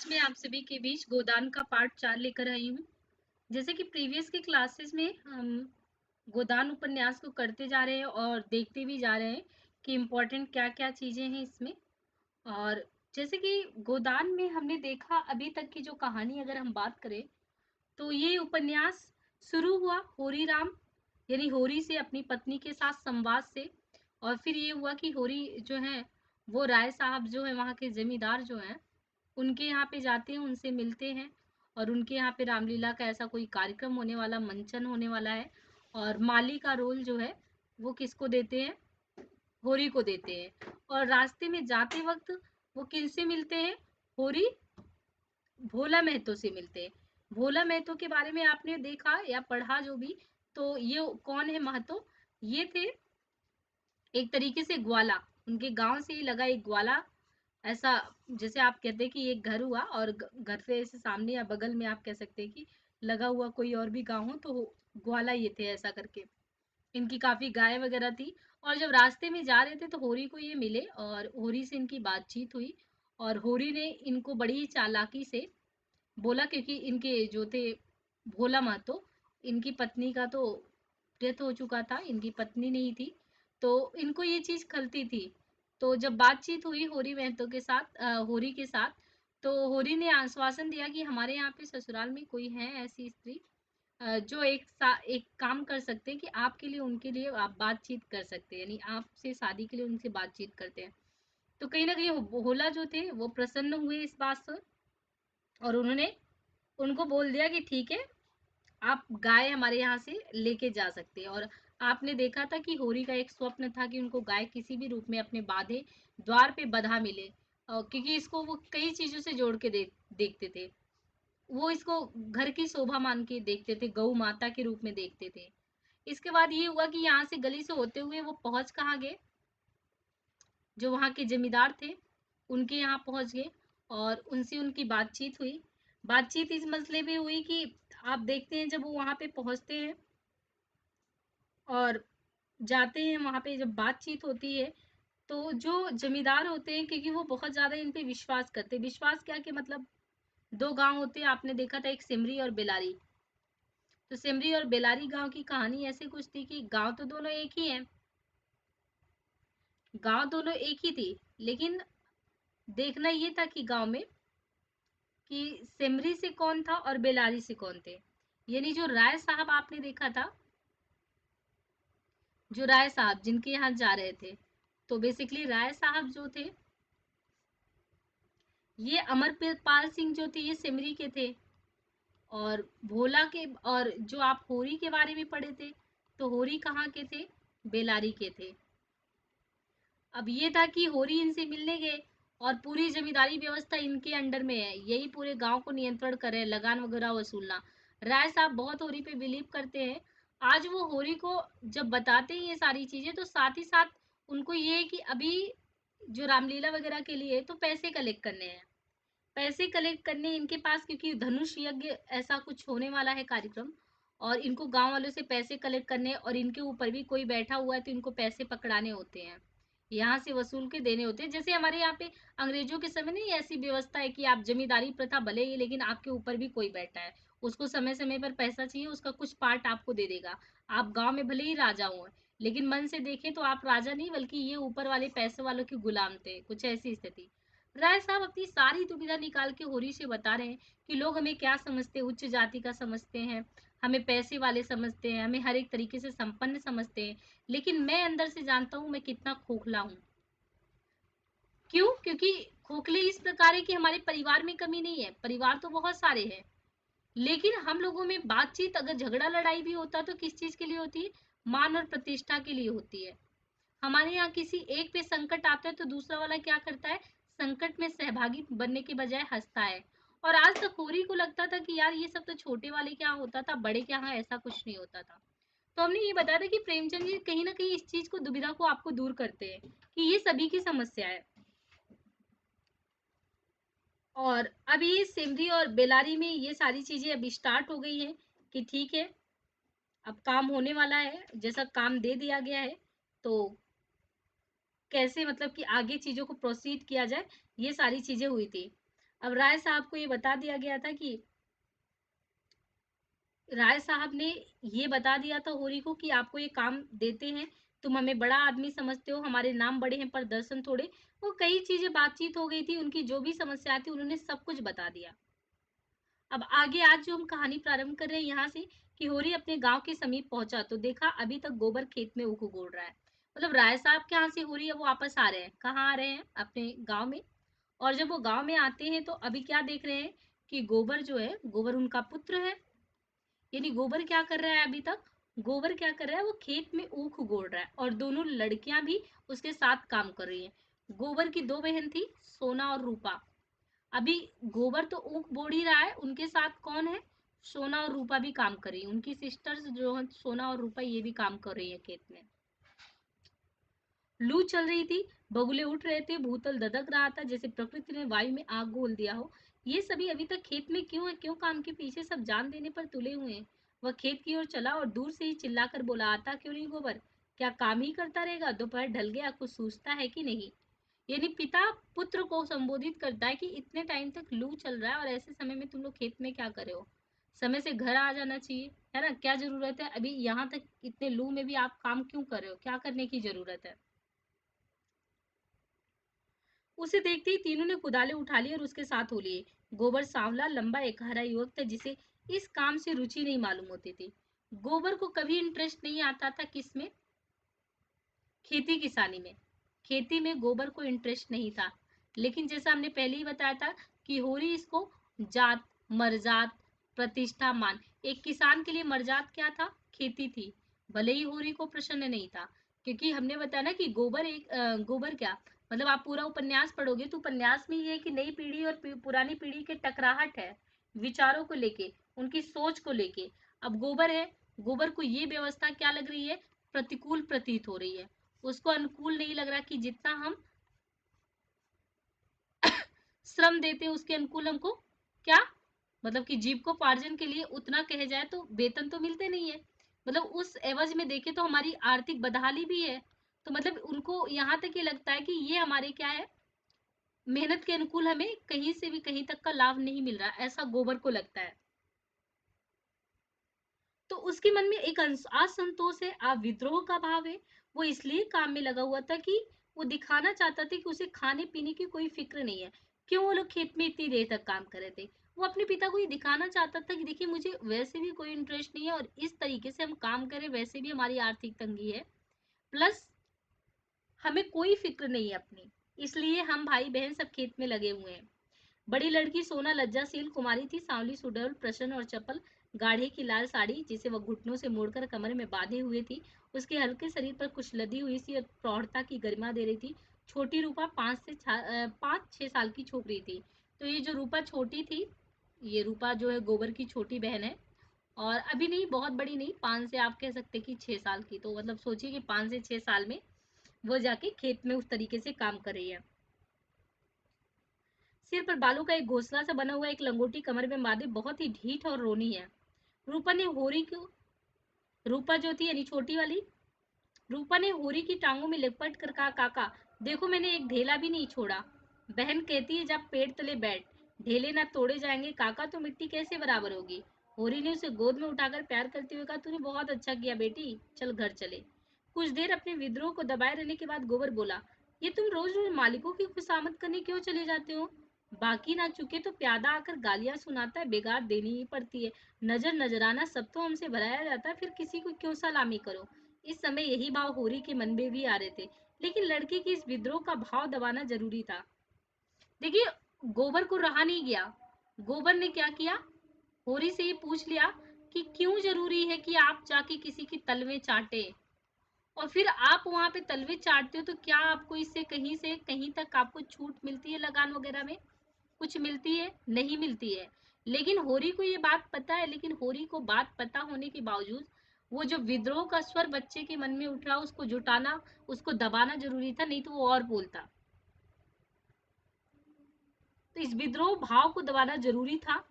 आज मैं आप सभी के बीच गोदान का पार्ट 4 लेकर आई हूँ। जैसे कि प्रीवियस के क्लासेस में हम गोदान उपन्यास को करते जा रहे हैं और देखते भी जा रहे हैं कि इम्पोर्टेंट क्या-क्या चीज़ें हैं इसमें। और जैसे कि गोदान में हमने देखा अभी तक की जो कहानी अगर हम बात करें, तो ये उपन्यास शुरू हुआ होरी राम यानी होरी से अपनी पत्नी के साथ संवाद से। और फिर ये हुआ कि होरी जो हैं, वो राय साहब जो हैं वहाँ के ज़मींदार जो हैं, उनके यहाँ पे जाते हैं, उनसे मिलते हैं और उनके यहाँ पे रामलीला का ऐसा कोई कार्यक्रम होने वाला, मंचन होने वाला है। और माली का रोल जो है, वो किसको देते हैं? होरी को देते हैं। और रास्ते में जाते वक़्त वो किनसे मिलते हैं? होरी भोला महतो से मिलते हैं। भोला महतो के बारे में आपने देखा या पढ़ा जो भी, तो ये कौन है महतो? ये थे एक तरीके से ग्वाला, उनके गाँव से ही लगा एक ग्वाला। ऐसा जैसे आप कहते हैं कि एक घर हुआ और घर से ऐसे सामने या बगल में आप कह सकते हैं कि लगा हुआ कोई और भी गांव हो, तो ग्वाला ये थे ऐसा करके। इनकी काफी गाय वगैरह थी। और जब रास्ते में जा रहे थे तो होरी को ये मिले और होरी से इनकी बातचीत हुई। और होरी ने इनको बड़ी ही चालाकी से बोला, क्योंकि इनके जो थे भोला महतो, इनकी पत्नी का तो डेथ हो चुका था, इनकी पत्नी नहीं थी, तो इनको ये चीज़ खलती थी। तो जब बातचीत हुई होरी महतो के साथ होरी के साथ, तो होरी ने आश्वासन दिया कि हमारे यहाँ पे ससुराल में कोई है ऐसी स्त्री जो एक काम कर सकते हैं कि आपके लिए उनके लिए आप बातचीत कर सकते हैं, यानी आपसे शादी के लिए उनसे बातचीत करते हैं। तो कहीं न कहीं भोला जो थे वो प्रसन्न हुए इस बात से और उन्होंने उनको बोल दिया कि ठीक है, आप गाय हमारे यहाँ से लेके जा सकते हैं। और आपने देखा था कि होरी का एक स्वप्न था कि उनको गाय किसी भी रूप में अपने बांधे द्वार पे बंधा मिले, क्योंकि इसको वो कई चीजों से जोड़ के देखते थे। वो इसको घर की शोभा मान के देखते थे, गौ माता के रूप में देखते थे। इसके बाद ये हुआ कि यहाँ से गली से होते हुए वो पहुंच कहाँ गए? जो वहाँ के जमींदार थे उनके यहाँ पहुंच गए और उनसे उनकी बातचीत हुई। बातचीत इस मसले पे हुई कि आप देखते हैं जब वो वहाँ पे पहुंचते हैं और जाते हैं, वहाँ पे जब बातचीत होती है, तो जो जमींदार होते हैं, क्योंकि वो बहुत ज़्यादा इन पे विश्वास करते हैं। विश्वास क्या कि मतलब 2 गाँव होते हैं, आपने देखा था, एक सिमरी और बेलारी। तो सिमरी और बेलारी गाँव की कहानी ऐसे कुछ थी कि गाँव तो दोनों एक ही हैं, गाँव दोनों एक ही थी, लेकिन देखना ये था कि गाँव में कि सिमरी से कौन था और बेलारी से कौन थे। यानी जो राय साहब आपने देखा था, जो राय साहब जिनके यहाँ जा रहे थे, तो बेसिकली राय साहब जो थे, ये अमरपाल सिंह जो थे, ये सिमरी के थे। और भोला के और जो आप होरी के बारे में पढ़े थे, तो होरी कहाँ के थे? बेलारी के थे। अब ये था कि होरी इनसे मिलने गए और पूरी जमींदारी व्यवस्था इनके अंडर में है, यही पूरे गांव को नियंत्रण कर रहे हैं, लगान वगैरह वसूलना। राय साहब बहुत होरी पे बिलीव करते हैं। आज वो होरी को जब बताते हैं ये सारी चीजें, तो साथ ही साथ उनको ये है कि अभी जो रामलीला वगैरह के लिए तो पैसे कलेक्ट करने हैं, पैसे कलेक्ट करने इनके पास, क्योंकि धनुष यज्ञ ऐसा कुछ होने वाला है कार्यक्रम। और इनको गांव वालों से पैसे कलेक्ट करने और इनके ऊपर भी कोई बैठा हुआ है तो इनको पैसे पकड़ाने होते हैं, यहाँ से वसूल के देने होते हैं। जैसे हमारे यहाँ पे अंग्रेजों के समय नहीं ऐसी व्यवस्था है कि आप जमींदारी प्रथा भले ही, लेकिन आपके ऊपर भी कोई बैठा है, उसको समय समय पर पैसा चाहिए, उसका कुछ पार्ट आपको दे देगा। आप गांव में भले ही राजा हो, लेकिन मन से देखें तो आप राजा नहीं, बल्कि ये ऊपर वाले पैसे वालों के गुलाम थे, कुछ ऐसी स्थिति। राय साहब अपनी सारी दुविधा निकाल के होरी से बता रहे हैं कि लोग हमें क्या समझते हैं, उच्च जाति का समझते हैं, हमें पैसे वाले समझते हैं, हमें हर एक तरीके से संपन्न समझते हैं, लेकिन मैं अंदर से जानता हूँ मैं कितना खोखला हूँ। क्यों? क्योंकि खोखले इस प्रकार है कि हमारे परिवार में कमी नहीं है, परिवार तो बहुत सारे हैं, लेकिन हम लोगों में बातचीत, अगर झगड़ा लड़ाई भी होता है तो किस चीज के लिए होती है? मान और प्रतिष्ठा के लिए होती है। हमारे यहाँ किसी एक पे संकट आता है तो दूसरा वाला क्या करता है? संकट में सहभागी बनने के बजाय हंसता है। और आज तक होरी को लगता था कि यार ये सब तो छोटे वाले के यहाँ होता था, बड़े के यहाँ ऐसा कुछ नहीं होता था। तो हमने ये बताया था कि प्रेमचंद जी कहीं ना कहीं इस चीज को, दुविधा को आपको दूर करते हैं कि ये सभी की समस्या है। और अब ये सिमरी और बेलारी में ये सारी चीजें अभी स्टार्ट हो गई हैं कि ठीक है, अब काम होने वाला है, जैसा काम दे दिया गया है, तो कैसे मतलब कि आगे चीजों को प्रोसीड किया जाए, ये सारी चीजें हुई थी। अब राय साहब को ये बता दिया गया था कि राय साहब ने ये बता दिया था होरी को कि आपको ये काम देते हैं, तुम हमें बड़ा आदमी समझते हो, हमारे नाम बड़े हैं पर दर्शन थोड़े। वो कई चीजें बातचीत हो गई थी, उनकी जो भी समस्या थी उन्होंने सब कुछ बता दिया। अब आगे आज जो हम कहानी प्रारंभ कर रहे हैं यहाँ से कि होरी अपने गांव के समीप पहुंचा तो देखा अभी तक गोबर खेत में ऊख गोड़ रहा है। मतलब राय साहब के यहाँ से होरी अब वापस आ रहे हैं, कहाँ आ रहे हैं, अपने गांव में। और जब वो गांव में आते हैं तो अभी क्या देख रहे हैं कि गोबर जो है, गोबर उनका पुत्र है। यानी गोबर क्या कर रहा है, अभी तक गोबर क्या कर रहा है, वो खेत में ऊख गोड़ रहा है और दोनों लड़कियां भी उसके साथ काम कर रही हैं। गोबर की दो बहन थी, सोना और रूपा। अभी गोबर तो ऊख बोड़ ही रहा है, उनके साथ कौन है, सोना और रूपा भी काम कर रही है। उनकी सिस्टर्स जो है सोना और रूपा, ये भी काम कर रही है खेत में। लू चल रही थी, बगुले उठ रहे थे, भूतल ददक रहा था जैसे प्रकृति ने वायु में आग घोल दिया हो। ये सभी अभी तक खेत में क्यों है, क्यों काम के पीछे सब जान देने पर तुले हुए हैं। वह खेत की ओर चला और दूर से ही चिल्लाकर बोला, आता क्यों नहीं गोबर, क्या काम ही करता रहेगा, दोपहर ढल गया, कुछ सूझता है कि नहीं। यानी पिता पुत्र को संबोधित करता है कि इतने टाइम तक लू चल रहा है और ऐसे समय में तुम लोग खेत में क्या कर रहे हो, समय से घर आ जाना चाहिए, है ना, क्या जरूरत है अभी यहाँ तक इतने लू में भी आप काम क्यों कर रहे हो, क्या करने की जरूरत है। उसे देखते ही तीनों ने कुदाले उठा ली और उसके साथ हो लिए। गोबर सांवला लंबा एक हरा युवक था जिसे इस काम से रुचि नहीं मालूम होती थी। गोबर को कभी इंटरेस्ट नहीं आता था किसमें, खेती किसानी में। खेती में गोबर को इंटरेस्ट नहीं था। लेकिन जैसा हमने पहले ही बताया था कि होरी इसको जात, मरजात, प्रतिष्ठा मान, एक किसान के लिए मरजात क्या था, खेती थी। भले ही होरी को प्रसन्न नहीं था, क्योंकि हमने बताया ना कि गोबर एक गोबर क्या, मतलब आप पूरा उपन्यास पढ़ोगे तो उपन्यास में ये है कि नई पीढ़ी और पुरानी पीढ़ी के टकराहट है, विचारों को लेके, उनकी सोच को लेके। अब गोबर है, गोबर को ये व्यवस्था क्या लग रही है, प्रतिकूल प्रतीत हो रही है। उसको अनुकूल नहीं लग रहा कि जितना हम श्रम देते हैं उसके अनुकूल हमको क्या, मतलब कि जीविकोपार्जन के लिए उतना कहे जाए तो वेतन तो मिलते नहीं है। मतलब उस एवज में देखे तो हमारी आर्थिक बदहाली भी है। तो मतलब उनको यहाँ तक ये लगता है कि ये हमारे क्या है, मेहनत के अनुकूल हमें कहीं से भी कहीं तक का लाभ नहीं मिल रहा, ऐसा गोबर को लगता है। तो उसके मन में एक असंतोष है, विद्रोह का भाव है। वो इसलिए काम में लगा हुआ था कि वो दिखाना चाहता था कि उसे खाने पीने की कोई फिक्र नहीं है। क्यों वो लोग खेत में इतनी देर तक काम कर रहे थे, वो अपने पिता को ये दिखाना चाहता था कि देखिए मुझे वैसे भी कोई इंटरेस्ट नहीं है और इस तरीके से हम काम करें वैसे भी हमारी आर्थिक तंगी है, प्लस हमें कोई फिक्र नहीं है अपनी, इसलिए हम भाई बहन सब खेत में लगे हुए हैं। बड़ी लड़की सोना लज्जाशील कुमारी थी, सांवली सुडौल प्रसन्न और चपल, गाढ़े की लाल साड़ी जिसे वह घुटनों से मोड़कर कमर में बांधे हुए थी, उसके हल्के शरीर पर कुछ लदी हुई सी और प्रौढ़ता की गरिमा दे रही थी। छोटी रूपा 5 से 6 साल की छोकरी थी। तो ये जो रूपा छोटी थी, ये रूपा जो है गोबर की छोटी बहन है। और अभी नहीं, बहुत बड़ी नहीं, 5 से आप कह सकते कि 6 साल की। तो मतलब सोचिए कि 5 से 6 साल में वो जाके खेत में उस तरीके से काम कर रही है। सिर पर बालों का एक घोंसला सा बना हुआ एक लंगोटी कमर में बांधे बहुत ही ढीठ और रोनी है। रूपा ने होरी को, रूपा जो थी यानी छोटी वाली, रूपा ने होरी की टांगों में लिपट कर कहा, काका देखो मैंने एक ढेला भी नहीं छोड़ा। बहन कहती है जब पेड़ तले बैठ, ढेले ना तोड़े जाएंगे काका तो मिट्टी कैसे बराबर होगी। होरी ने उसे गोद में उठाकर प्यार करते हुए कहा, तूने बहुत अच्छा किया बेटी, चल घर चले। कुछ देर अपने विद्रोह को दबाए रहने के बाद गोबर बोला, ये तुम रोज रोज मालिकों की खुशामद करने क्यों चले जाते हो, बाकी ना चुके तो प्यादा आकर गालियां सुनाता है, बेगार देनी ही पड़ती है। नजर नजराना सब तो हमसे भराया जाता है, फिर किसी को क्यों सलामी करो। इस समय यही भाव होरी के मन में भी आ रहे थे, लेकिन लड़की की इस विद्रोह का भाव दबाना जरूरी था। देखिए, गोबर को रहा नहीं गया। गोबर ने क्या किया, होरी से ये पूछ लिया कि क्यों जरूरी है कि आप जाके किसी की तलवे चाटे, और फिर आप वहां पे तलवे चाटते हो तो क्या आपको इससे कहीं से कहीं तक आपको छूट मिलती है, लगान वगैरह में कुछ मिलती है, नहीं मिलती है। लेकिन होरी को ये बात पता है, लेकिन होरी को बात पता होने के बावजूद वो जो विद्रोह का स्वर बच्चे के मन में उठ रहा उसको जुटाना, उसको दबाना जरूरी था, नहीं तो वो और बोलता। तो इस विद्रोह भाव को दबाना जरूरी था।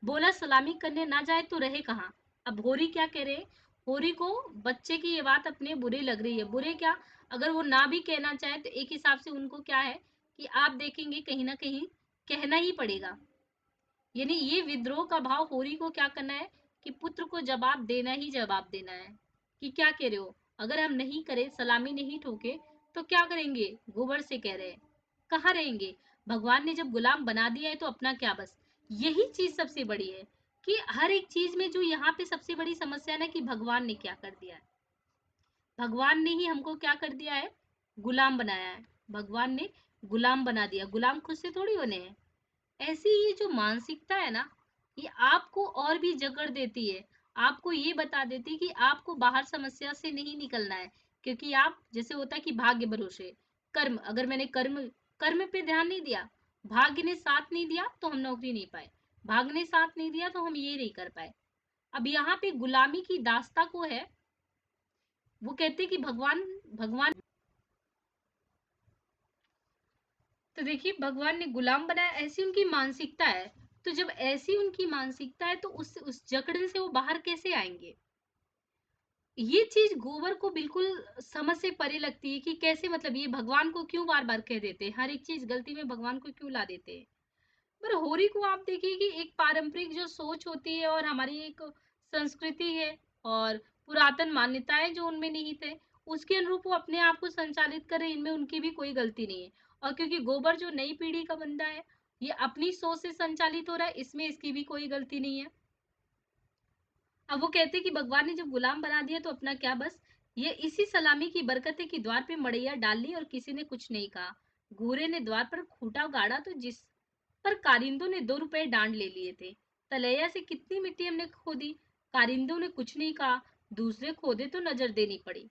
बोला सलामी करने ना जाए तो रहे कहाँ। अब होरी क्या कह रहे, होरी को बच्चे की ये बात अपने बुरी लग रही है। बुरे क्या, अगर वो ना भी कहना चाहे तो एक हिसाब से उनको क्या है कि आप देखेंगे कहीं ना कहीं कहना ही पड़ेगा। यानी ये विद्रोह का भाव होरी को क्या करना है कि पुत्र को जवाब देना ही जवाब देना है कि क्या कह रहे हो, अगर हम नहीं करें, सलामी नहीं ठोके तो क्या करेंगे, गोबर से कह रहे हैं, कहाँ रहेंगे। भगवान ने जब गुलाम बना दिया है तो अपना क्या बस। यही चीज सबसे बड़ी है कि हर एक चीज में जो यहाँ पे सबसे बड़ी समस्या है ना कि भगवान ने क्या कर दिया है। भगवान ने ही हमको क्या कर दिया है, गुलाम बनाया है। भगवान ने गुलाम बना दिया, गुलाम खुद से थोड़ी बने हैं। ऐसी ये जो मानसिकता है ना, ये आपको और भी जकड़ देती है। आपको ये बता देती है कि आपको बाहर समस्या से नहीं निकलना है, क्योंकि आप जैसे होता है कि भाग्य भरोसे कर्म, अगर मैंने कर्म कर्म पे ध्यान नहीं दिया, भाग्य ने साथ नहीं दिया तो हम नौकरी नहीं पाए, भाग्य ने साथ नहीं दिया तो हम ये नहीं कर पाए। अब यहाँ पे गुलामी की दास्ता को है, वो कहते कि भगवान भगवान तो देखिए भगवान ने गुलाम बनाया, ऐसी उनकी मानसिकता है। तो जब ऐसी उनकी मानसिकता है तो उस जकड़न से वो बाहर कैसे आएंगे। ये चीज गोबर को बिल्कुल समझ से परे लगती है कि कैसे, मतलब ये भगवान को क्यों बार बार कह देते हैं, हर एक चीज गलती में भगवान को क्यों ला देते हैं। पर होरी को आप देखिए कि एक पारंपरिक जो सोच होती है और हमारी एक संस्कृति है और पुरातन मान्यताएं जो उनमें निहित है, उसके अनुरूप वो अपने आप को संचालित कर रहे हैं, इनमें उनकी भी कोई गलती नहीं है। और क्योंकि गोबर जो नई पीढ़ी का बंदा है, ये अपनी सोच से संचालित हो रहा है, इसमें इसकी भी कोई गलती नहीं है। अब वो कहते हैं कि भगवान ने जब गुलाम बना दिया तो अपना क्या बस। ये इसी सलामी की बरकत है कि द्वार पे मड़ैया डाल ली और किसी ने कुछ नहीं कहा। घूरे ने द्वार पर खूंटा गाड़ा तो जिस पर कारिंदों ने 2 रुपए डांड ले लिए थे। तलैया से कितनी मिट्टी हमने खोदी, कारिंदों ने कुछ नहीं कहा। दूसरे खोदे तो नजर देनी पड़ी।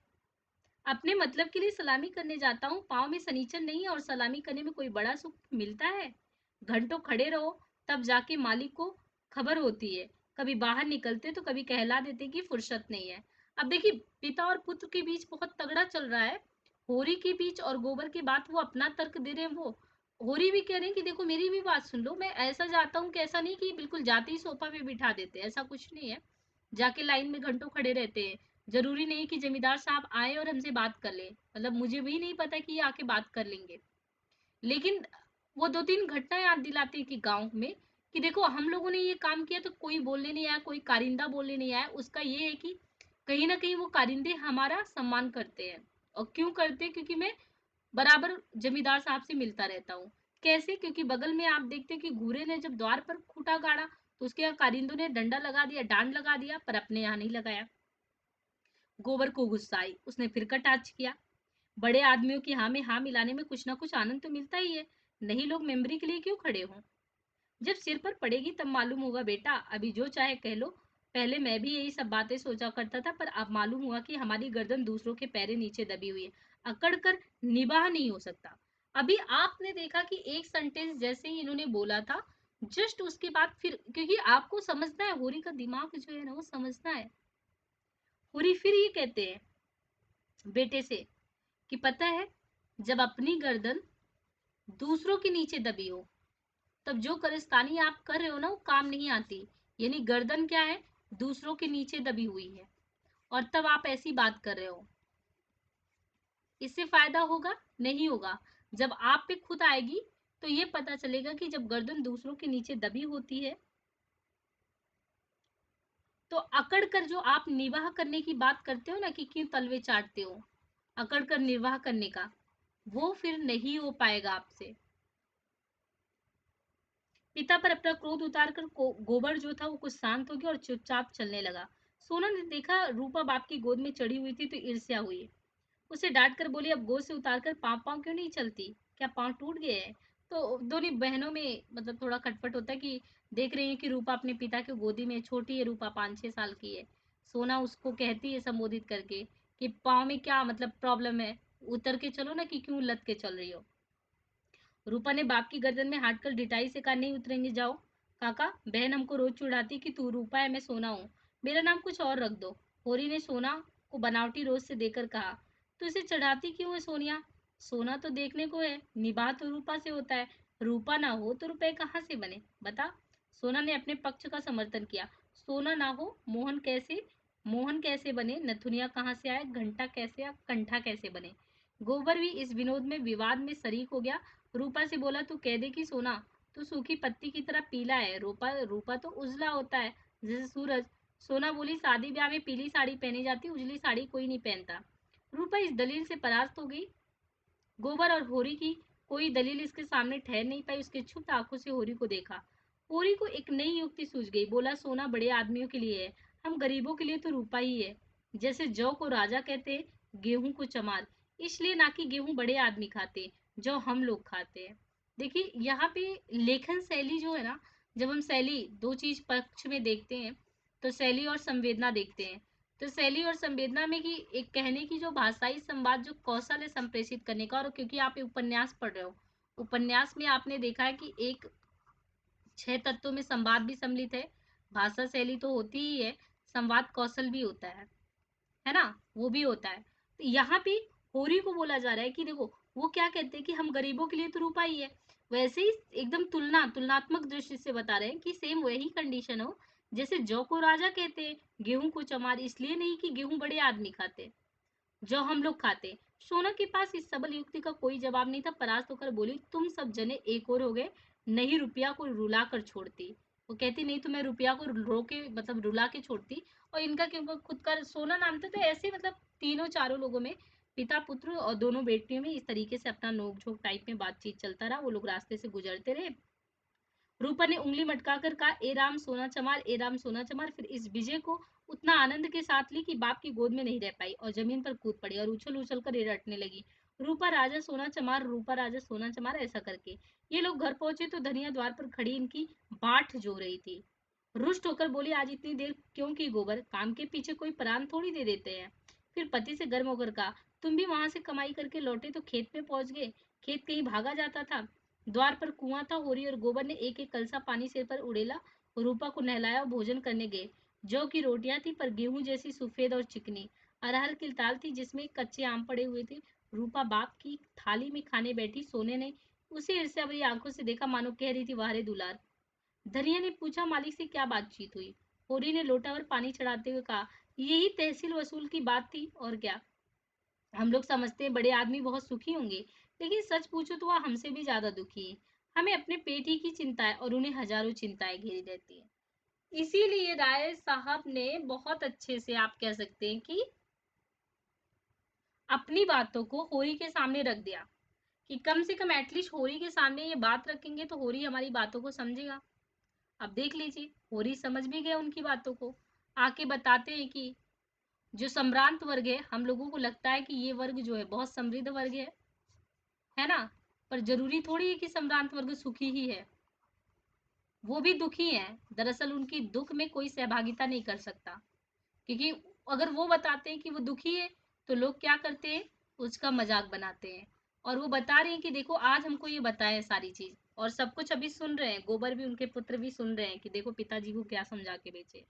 अपने मतलब के लिए सलामी करने जाता हूँ, पाँव में सनीचर नहीं है और सलामी करने में कोई बड़ा सुख मिलता है। घंटों खड़े रहो, तब जाके मालिक को खबर होती है। कभी बाहर निकलते तो कभी कहला देते कि फुर्सत नहीं है। अब देखिए, पिता और पुत्र के बीच बहुत तगड़ा चल रहा है। होरी के बीच और गोबर के बात वो अपना तर्क दे रहे हैं। वो होरी भी कह रहे हैं कि देखो मेरी भी बात सुन लो, मैं ऐसा जाता हूँ कि ऐसा नहीं कि बिल्कुल जाते ही सोफा पे बिठा देते, ऐसा कुछ नहीं है। जाके लाइन में घंटों खड़े रहते हैं। जरूरी नहीं कि जमींदार साहब आए और हमसे बात कर ले, मतलब मुझे भी नहीं पता कि ये आके बात कर लेंगे। लेकिन वो 2-3 घटना याद दिलाती है कि गाँव में कि देखो हम लोगों ने ये काम किया तो कोई बोलने नहीं आया, कोई कारिंदा बोलने नहीं आया। उसका ये है कि कहीं न कहीं वो कारिंदे हमारा सम्मान करते हैं। और क्यों करते हैं? क्योंकि मैं बराबर जमींदार साहब से मिलता रहता हूँ। कैसे? क्योंकि बगल में आप देखते हैं कि घूरे ने जब द्वार पर खूंटा गाड़ा तो उसके यहाँ कारिंदों ने डंडा लगा दिया, डांड लगा दिया, पर अपने यहाँ नहीं लगाया। गोबर को गुस्सा आई, उसने फिर कटाक्ष किया। बड़े आदमियों की हाँ में हाँ मिलाने में कुछ ना कुछ आनंद तो मिलता ही है, नहीं लोग मेमोरी के लिए क्यों खड़े हों। जब सिर पर पड़ेगी तब मालूम होगा बेटा, अभी जो चाहे कह लो। पहले मैं भी यही सब बातें सोचा करता था, पर अब मालूम हुआ कि हमारी गर्दन दूसरों के पैरे नीचे दबी हुई है, अकड़ कर निबाह नहीं हो सकता। अभी आपने देखा कि एक सेंटेंस जैसे ही इन्होंने बोला था, जस्ट उसके बाद फिर, क्योंकि आपको समझना है, होरी का दिमाग जो है ना वो समझना है। होरी फिर ये कहते हैं बेटे से कि पता है, जब अपनी गर्दन दूसरों के नीचे दबी हो तब जो कारस्तानी आप कर रहे हो ना वो काम नहीं आती। यानी गर्दन क्या है, दूसरों के नीचे दबी हुई है, और तब आप ऐसी बात कर रहे हो। इससे फायदा होगा नहीं होगा। जब आप पे खुद आएगी तो ये पता चलेगा कि जब गर्दन दूसरों के नीचे दबी होती है तो अकड़ कर जो आप निर्वाह करने की बात करते हो ना कि क्यों तलवे चाटते हो, अकड़ कर निर्वाह करने का, वो फिर नहीं हो पाएगा आपसे। पिता पर अपना क्रोध उतारकर गोबर जो था वो कुछ शांत हो गया और चुपचाप चलने लगा। सोना ने देखा रूपा बाप की गोद में चढ़ी हुई थी तो ईर्ष्या हुई। उसे डांट कर बोली, अब गोद से उतारकर पाँव पाँव क्यों नहीं चलती, क्या पाँव टूट गए हैं। तो दोनों बहनों में मतलब थोड़ा खटपट होता है कि देख रही है कि रूपा अपने पिता की गोदी में, छोटी है रूपा, 5-6 साल की है। सोना उसको कहती है संबोधित करके कि पाँव में क्या मतलब प्रॉब्लम है, उतर के चलो ना, कि क्यों लद के चल रही हो। रूपा ने बाप की गर्दन में हाथ कर ढिठाई से कहा, नहीं उतरेंगे, जाओ। काका, बहन हमको रोज चिढ़ाती कि तू रूपा है मैं सोना हूँ, मेरा नाम कुछ और रख दो। होरी ने सोना को बनावटी रोज से देकर कहा, तो इसे चढ़ाती क्यों है सोनिया, सोना तो देखने को है, निबाह तो रूपा से होता है, रूपा ना हो तो रुपए कहाँ से बने, बता। सोना ने अपने पक्ष का समर्थन किया, सोना ना हो मोहन कैसे बने, नथुनिया कहाँ से आए, घंटा कैसे या कंठा कैसे बने। गोबर भी इस विनोद में विवाद में शरीक हो गया। रूपा से बोला, तू कह दे कि सोना तो सूखी पत्ती की तरह पीला है। रूपा रूपा तो उजला होता है, जैसे सूरज। सोना बोली, शादी ब्याह में पीली साड़ी पहनी जाती, उजली साड़ी कोई नहीं पहनता। रूपा इस दलील से परास्त हो गई। गोबर और होरी की कोई दलील इसके सामने ठहर नहीं पाई। उसके क्षुब्ध आंखों से होरी को देखा। होरी को एक नई युक्ति सूझ गई। बोला, सोना बड़े आदमियों के लिए है, हम गरीबों के लिए तो रूपा ही है। जैसे जौ को राजा कहते, गेहूं को चमार, इसलिए ना कि गेहूं बड़े आदमी खाते, जौ हम लोग खाते हैं। देखिए यहाँ पे लेखन शैली जो है ना, जब हम शैली दो चीज पक्ष में देखते हैं, तो शैली और संवेदना देखते हैं। तो शैली और संवेदना में कि एक कहने की जो भाषाई संवाद जो कौशल है संप्रेषित करने का, और क्योंकि आप उपन्यास पढ़ रहे हो, उपन्यास में आपने देखा है कि एक 6 तत्वों में संवाद भी सम्मिलित है। भाषा शैली तो होती ही है, संवाद कौशल भी होता है ना? वो भी होता है। तो यहाँ पे होरी को बोला जा रहा है कि देखो, वो क्या कहते हैं कि हम गरीबों के लिए तो रूपा ही है। वैसे ही एकदम तुलनात्मक दृष्टि से बता रहे हैं कि सेम वही कंडीशन हो, जैसे जौ को राजा कहते हैं, गेहूं को चमार, इसलिए नहीं कि गेहूं बड़े आदमी खाते, जो हम लोग खाते। सोना के पास इस सबल युक्ति का कोई जवाब नहीं था। परास्त होकर बोली, तुम सब जने एक और हो गए, नहीं रुपया को रुला कर छोड़ती। वो कहती, नहीं तो मैं रुपया को रो के मतलब रुला के छोड़ती। और इनका क्योंकि खुद का सोना नाम था, तो ऐसे मतलब तीनों चारों लोगों में, पिता पुत्र और दोनों बेटियों में इस तरीके से अपना नोक झोंक टाइप में बातचीत चलता रहा। वो लोग रास्ते से गुजरते रहे। रूपा ने उंगली मटकाकर कहा, ए राम सोना चमार, ए राम सोना चमार। फिर इस विजय को उतना आनंद के साथ ली कि बाप की गोद में नहीं रह पाई और जमीन पर कूद पड़ी और उछल उछल कर रटने लगी, रूपा राजा सोना चमार, रूपा राजा सोना चमार, ऐसा करके। ये लोग घर पहुंचे तो धनिया द्वार पर खड़ी इनकी बाट जो रही थी। रुष्ट होकर बोली, आज इतनी देर क्यों की गोबर, काम के पीछे कोई प्राण थोड़ी दे देते हैं। फिर पति से गर्म होकर कहा, तुम भी वहां से कमाई करके लौटे तो खेत में पहुंच गए, खेत कहीं भागा जाता था। द्वार पर कुआं था। होरी और गोबर ने एक एक कलसा पानी सिर पर उड़ेला, रूपा को नहलाया और भोजन करने गए। जौ की रोटियां थी, पर गेहूं जैसी सफेद और चिकनी। अरहर की दाल थी, जिसमें कच्चे आम पड़े हुए थे। रूपा बाप की थाली में खाने बैठी। सोने ने उसे ईर्ष्या भरी आंखों से देखा, मानो कह रही थी, वाह रे दुलार। धनिया ने पूछा, मालिक से क्या बातचीत हुई? होरी ने लोटा पर पानी चढ़ाते हुए कहा, यही तहसील वसूल की बात थी, और क्या। हम लोग समझते हैं बड़े आदमी बहुत सुखी होंगे, लेकिन सच पूछो तो वह हमसे भी ज्यादा दुखी है। हमें अपने पेट ही की चिंता है और उन्हें हजारों चिंताएं घेरी रहती है। इसीलिए राय साहब ने बहुत अच्छे से, आप कह सकते हैं कि, अपनी बातों को होरी के सामने रख दिया कि कम से कम एटलीस्ट होरी के सामने ये बात रखेंगे तो होरी हमारी बातों को समझेगा। अब देख लीजिए, होरी समझ भी गया उनकी बातों को। आके बताते हैं कि जो सम्भ्रांत वर्ग है, हम लोगों को लगता है कि ये वर्ग जो है बहुत समृद्ध वर्ग है ना? पर जरूरी थोड़ी है कि सम्भ्रांत वर्ग सुखी ही है, वो भी दुखी है। दरअसल उनकी दुख में कोई सहभागिता नहीं कर सकता, क्योंकि अगर वो बताते हैं कि वो दुखी है, तो लोग क्या करते हैं, उसका मजाक बनाते हैं। और वो बता रहे हैं कि देखो, आज हमको ये बताया सारी चीज, और सब कुछ अभी सुन रहे हैं, गोबर भी, उनके पुत्र भी सुन रहे हैं कि देखो पिताजी को क्या समझा के बेचे।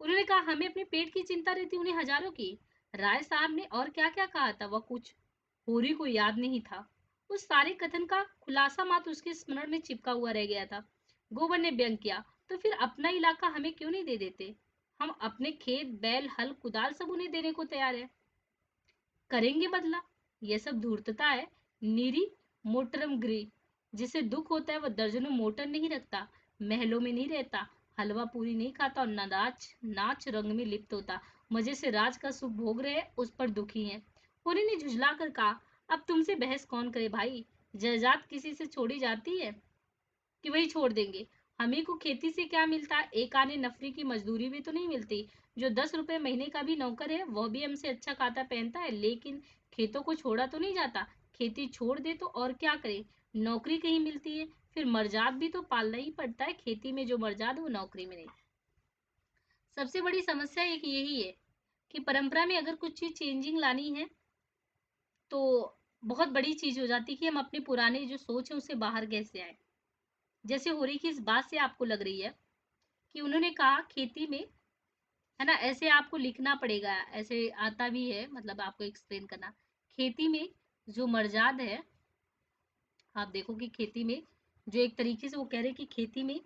उन्होंने कहा, हमें अपने पेट की चिंता रहती, उन्हें हजारों की। राय साहब ने और क्या क्या कहा था, वह कुछ होरी को याद नहीं था। उस सारे कथन का खुलासा मात्र उसके स्मरण में चिपका हुआ रह गया था। गोबर ने व्यंग किया, तो फिर अपना इलाका हमें क्यों नहीं दे देते? हम अपने खेत, बैल, हल, कुदाल सब उन्हें देने को तैयार है। करेंगे बदला। यह सब धूर्तता है, नीरी मोटरम ग्री। जिसे दुख होता है वह दर्जनों मोटर नहीं रखता, महलों में नहीं रहता, हलवा पूरी नहीं खाता और नाच नाच रंग में लिप्त होता। मजे से राज का सुख भोग रहे, उस पर दुखी हैं। होनी ने झुझला कर कहा, अब तुमसे बहस कौन करे भाई? जायदाद किसी से छोड़ी जाती है कि वही छोड़ देंगे? हमें को खेती से क्या मिलता? एक आने नफरी की मजदूरी भी तो नहीं मिलती। जो 10 रुपए महीने का भी नौकर है, वह भी हमसे अच्छा खाता पहनता है, लेकिन खेतों को छोड़ा तो नहीं जाता। खेती छोड़ दे तो और क्या करे? नौकरी कहीं मिलती है, फिर मर्जाद भी तो पालना ही पड़ता है। खेती में जो मर्जाद, वो नौकरी में नहीं। सबसे बड़ी समस्या एक यही है कि परंपरा में अगर कुछ चीज चेंजिंग लानी है, तो बहुत बड़ी चीज हो जाती है कि हम अपने पुराने जो सोच है उससे बाहर कैसे आए। जैसे हो रही कि इस बात से आपको लग रही है कि उन्होंने कहा खेती में, है ना, ऐसे आपको लिखना पड़ेगा, ऐसे आता भी है, मतलब आपको एक्सप्लेन करना। खेती में जो मर्जाद है, आप देखो कि खेती में जो, एक तरीके से वो कह रहे हैं कि खेती में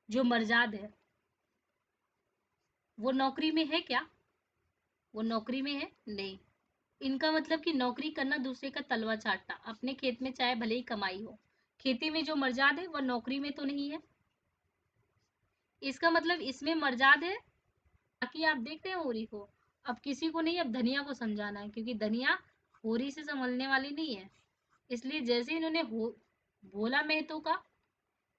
जो मर्जाद है, वो नौकरी में है क्या? वो नौकरी में है नहीं। इनका मतलब कि नौकरी करना दूसरे का तलवा चाटना, अपने खेत में चाहे भले ही कमाई हो, खेती में जो मर्जाद है वह नौकरी में तो नहीं है। इसका मतलब इसमें मर्जाद है। बाकी आप देख रहे हैं होरी को, अब किसी को नहीं, अब धनिया को समझाना है, क्योंकि धनिया होरी से संभलने वाली नहीं है। इसलिए जैसे इन्होंने भोला महतो का